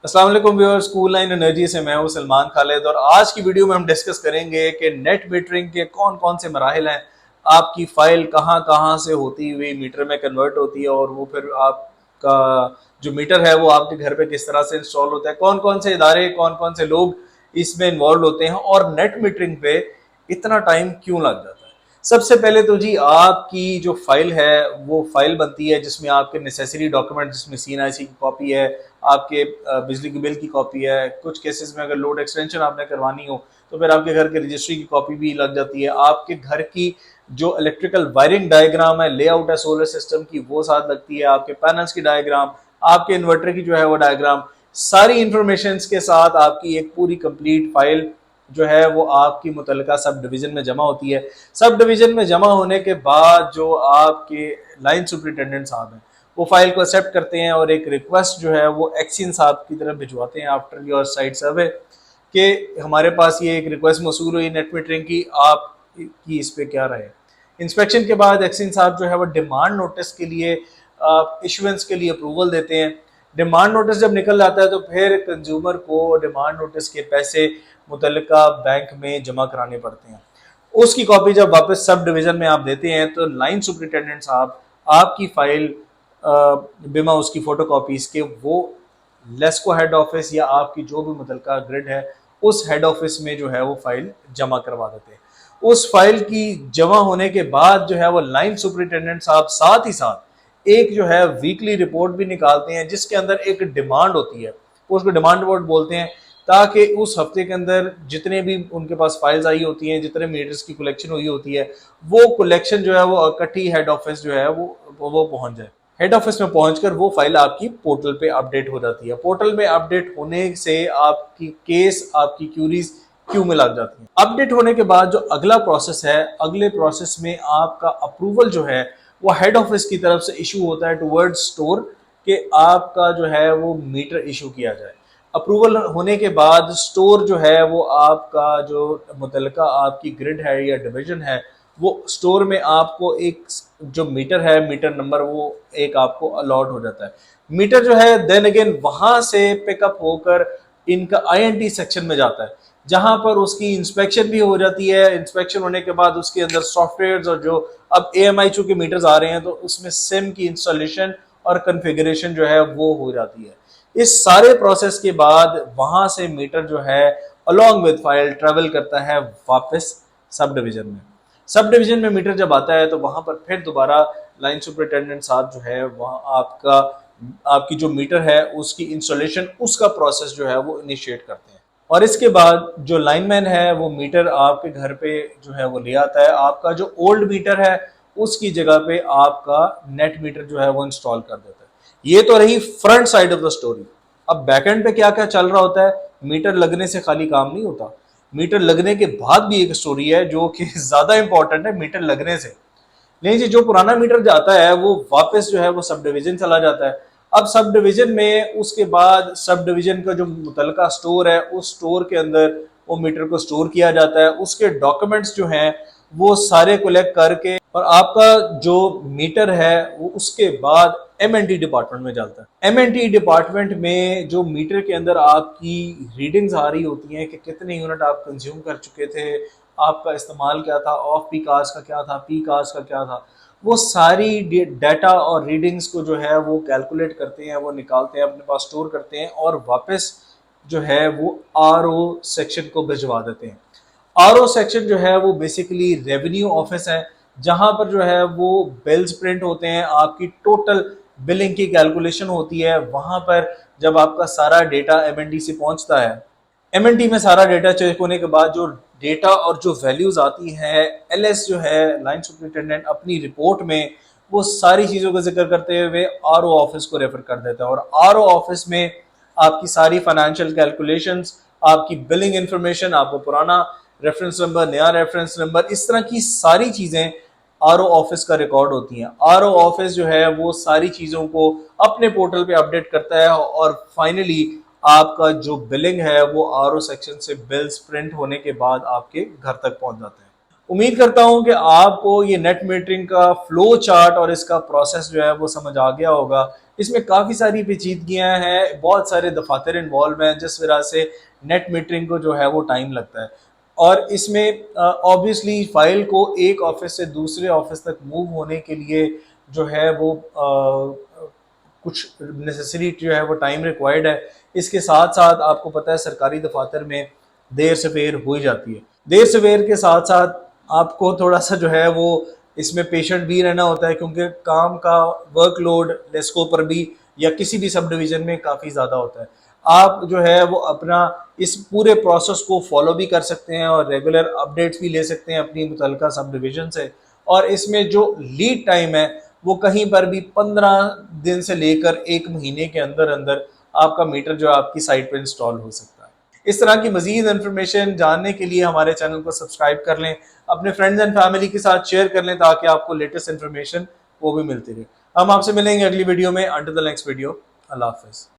अस्सलाम वालेकुम viewers, school line energy से मैं हूं सलमान खालिद और आज की वीडियो में हम डिस्कस करेंगे कि नेट मीटरिंग के कौन कौन से मराहिल हैं। आपकी फाइल कहां कहां से होती हुई मीटर में कन्वर्ट होती है और वो फिर आपका जो मीटर है वो आपके घर पे किस तरह से इंस्टॉल होता है, कौन कौन से इदारे कौन कौन से लोग इसमें इन्वॉल्व होते हैं और नेट मीटरिंग पे इतना टाइम क्यों लग जाता है। सबसे पहले तो जी आपकी जो फाइल है वो फाइल बनती है जिसमें आपके नेसेसरी डॉक्यूमेंट, जिसमें CNIC की कॉपी है, आपके बिजली के बिल की कॉपी है, कुछ केसेस में अगर लोड एक्सटेंशन आपने करवानी हो तो फिर आपके घर के रजिस्ट्री की कॉपी भी लग जाती है। आपके घर की जो इलेक्ट्रिकल वायरिंग डायग्राम है, लेआउट है सोलर सिस्टम की, वो साथ लगती है। आपके पैनल्स की डायग्राम, आपके इन्वर्टर की जो है वो डायग्राम, सारी इंफॉर्मेशन के साथ आपकी एक पूरी कंप्लीट फाइल जो है वो आपकी मुतलका सब डिवीजन में जमा होती है। सब डिवीजन में जमा होने के बाद जो आपके लाइन सुपरिटेंडेंट साहब हैं वो फाइल को एक्सेप्ट करते हैं और एक रिक्वेस्ट जो है वो एक्सिन साहब की तरफ भिजवाते हैं आफ्टर योर साइट सर्वे कि हमारे पास ये एक रिक्वेस्ट मौसूल हुई नेट मीटरिंग की, आप की इस पे क्या राय है। इंस्पेक्शन के बाद एक्सिन साहब जो है वो डिमांड नोटिस के लिए इशुएंस के लिए अप्रूवल देते हैं। डिमांड नोटिस जब निकल जाता है तो फिर कंज्यूमर को डिमांड नोटिस के पैसे मुतल्लिका बैंक में जमा कराने पड़ते हैं। उसकी कॉपी जब वापस सब डिवीजन में आप देते हैं तो लाइन सुपरिटेंडेंट साहब आपकी फाइल बिमा उसकी फोटो कॉपीज के वो लेस्को हेड ऑफिस या आपकी जो भी मुतलका ग्रिड है उस हेड ऑफिस में जो है वो फाइल जमा करवा देते हैं। उस फाइल की जमा होने के बाद जो है वो लाइन सुपरिटेंडेंट साहब साथ ही साथ एक जो है वीकली रिपोर्ट भी निकालते हैं जिसके अंदर एक डिमांड होती है, उसको डिमांड रिपोर्ट बोलते हैं, ताकि उस हफ्ते के अंदर जितने भी उनके पास फाइल्स आई होती हैं, जितने मीटर्स की कलेक्शन हुई होती है, वो कलेक्शन जो है वो इकट्ठी हेड ऑफिस जो है वो पहुंच जाए। हेड ऑफिस में पहुंचकर वो फाइल आपकी पोर्टल पे अपडेट हो जाती है। पोर्टल में अपडेट होने से आपकी केस, आपकी क्यूरीज क्यों में लग जाती है। अपडेट होने के बाद जो अगला प्रोसेस है, अगले प्रोसेस में आपका अप्रूवल जो है वो हेड ऑफिस की तरफ से इशू होता है टुवर्ड स्टोर कि आपका जो है वो मीटर इशू किया जाए। अप्रूवल होने के बाद स्टोर जो है वो आपका जो मुतलका आपकी ग्रिड है या डिवीजन है वो स्टोर में आपको एक जो मीटर है, मीटर नंबर वो एक आपको अलॉट हो जाता है। मीटर जो है देन अगेन वहां से पिकअप होकर इनका INT सेक्शन में जाता है जहां पर उसकी इंस्पेक्शन भी हो जाती है। इंस्पेक्शन होने के बाद उसके अंदर सॉफ्टवेयर और जो अब AMI चूंकि मीटर्स आ रहे हैं तो उसमें सिम की इंस्टॉलेशन और कन्फिगरेशन जो है वो हो जाती है। इस सारे प्रोसेस के बाद वहां से मीटर जो है अलोंग विद फाइल ट्रेवल करता है वापस सब डिवीजन में। सब डिवीजन में मीटर जब आता है तो वहां पर फिर दोबारा लाइन सुपरिटेंडेंट साहब जो है वहां आपकी जो मीटर है उसकी इंस्टॉलेशन, उसका प्रोसेस जो है वो इनिशिएट करते हैं और इसके बाद जो लाइनमैन है वो मीटर आपके घर पे जो है वो ले आता है। आपका जो ओल्ड मीटर है उसकी जगह पे आपका नेट मीटर जो है वो इंस्टॉल कर देता है। ये तो रही front side of the story. अब बैकएंड पे क्या क्या चल रहा होता है, मीटर लगने से खाली काम नहीं होता, मीटर लगने के बाद भी एक स्टोरी है जो कि ज्यादा इंपॉर्टेंट है मीटर लगने से। नहीं जी, जो पुराना मीटर जाता है वो वापस जो है वो सब डिवीजन चला जाता है। अब सब डिवीजन में उसके बाद सब डिवीजन का जो मुतलका स्टोर है उस स्टोर के अंदर वो मीटर को स्टोर किया जाता है। उसके डॉक्यूमेंट्स जो हैं वो सारे कलेक्ट करके और आपका जो मीटर है वो उसके बाद MNT डिपार्टमेंट में जाता है। MNT डिपार्टमेंट में जो मीटर के अंदर आपकी रीडिंग्स आ रही होती हैं कि कितने यूनिट आप कंज्यूम कर चुके थे, आपका इस्तेमाल क्या था, ऑफ पीक आवर्स का क्या था, पीक आवर्स का क्या था, वो सारी डाटा और रीडिंग्स को जो है वो कैलकुलेट करते हैं, वो निकालते हैं, अपने पास स्टोर करते हैं और वापस जो है वो RO सेक्शन को भिजवा देते हैं। RO सेक्शन जो है वो बेसिकली रेवेन्यू ऑफिस है जहां पर जो है वो बिल्स प्रिंट होते हैं, आपकी टोटल बिलिंग की कैलकुलेशन होती है। वहां पर जब आपका सारा डेटा MNT से पहुंचता है, MNT में सारा डेटा चेक होने के बाद जो डेटा और जो वैल्यूज आती है, LS जो है लाइन सुपरिटेंडेंट अपनी रिपोर्ट में वो सारी चीजों का जिक्र करते हुए RO ऑफिस को रेफर कर देता है और RO ऑफिस में आपकी सारी फाइनेंशियल कैलकुलेशंस, आपकी बिलिंग इंफॉर्मेशन, आपको पुराना रेफरेंस नंबर, नया रेफरेंस नंबर, इस तरह की सारी चीजें RO ऑफिस का रिकॉर्ड होती हैं। RO ऑफिस जो है वो सारी चीजों को अपने पोर्टल पे अपडेट करता है और फाइनली आपका जो बिलिंग है वो RO सेक्शन से बिल्स प्रिंट होने के बाद आपके घर तक पहुंच जाते हैं। उम्मीद करता हूं कि आपको ये नेट मीटरिंग का फ्लो चार्ट और इसका प्रोसेस जो है वो समझ आ गया होगा। इसमें काफ़ी सारी पेचीदगियां हैं, बहुत सारे दफातर इन्वॉल्व हैं, जिस वजह से नेट मीटरिंग को जो है वो टाइम लगता है। और इसमें ऑब्वियसली फाइल को एक ऑफिस से दूसरे ऑफिस तक मूव होने के लिए जो है वो कुछ नेसेसरी जो है वो टाइम रिक्वायर्ड है। इसके साथ साथ आपको पता है सरकारी दफातर में देर सवेर हो ही जाती है। देर सवेर के साथ साथ आपको थोड़ा सा जो है वो इसमें पेशेंट भी रहना होता है, क्योंकि काम का वर्कलोड लेस्को पर भी या किसी भी सब डिवीजन में काफ़ी ज़्यादा होता है। आप जो है वो अपना इस पूरे प्रोसेस को फॉलो भी कर सकते हैं और रेगुलर अपडेट्स भी ले सकते हैं अपनी मुतलका सब डिवीजन से। और इसमें जो लीड टाइम है वो कहीं पर भी 15 दिन से लेकर 1 महीने के अंदर अंदर आपका मीटर जो है आपकी साइट पर इंस्टॉल हो सकता है। इस तरह की मजीद इन्फॉर्मेशन जानने के लिए हमारे चैनल को सब्सक्राइब कर लें, अपने फ्रेंड्स एंड फैमिली के साथ शेयर कर लें, ताकि आपको लेटेस्ट इन्फॉर्मेशन वो भी मिलती रहे। हम आपसे मिलेंगे अगली वीडियो में। अंटिल द नेक्स्ट वीडियो, अल्लाह हाफिज़।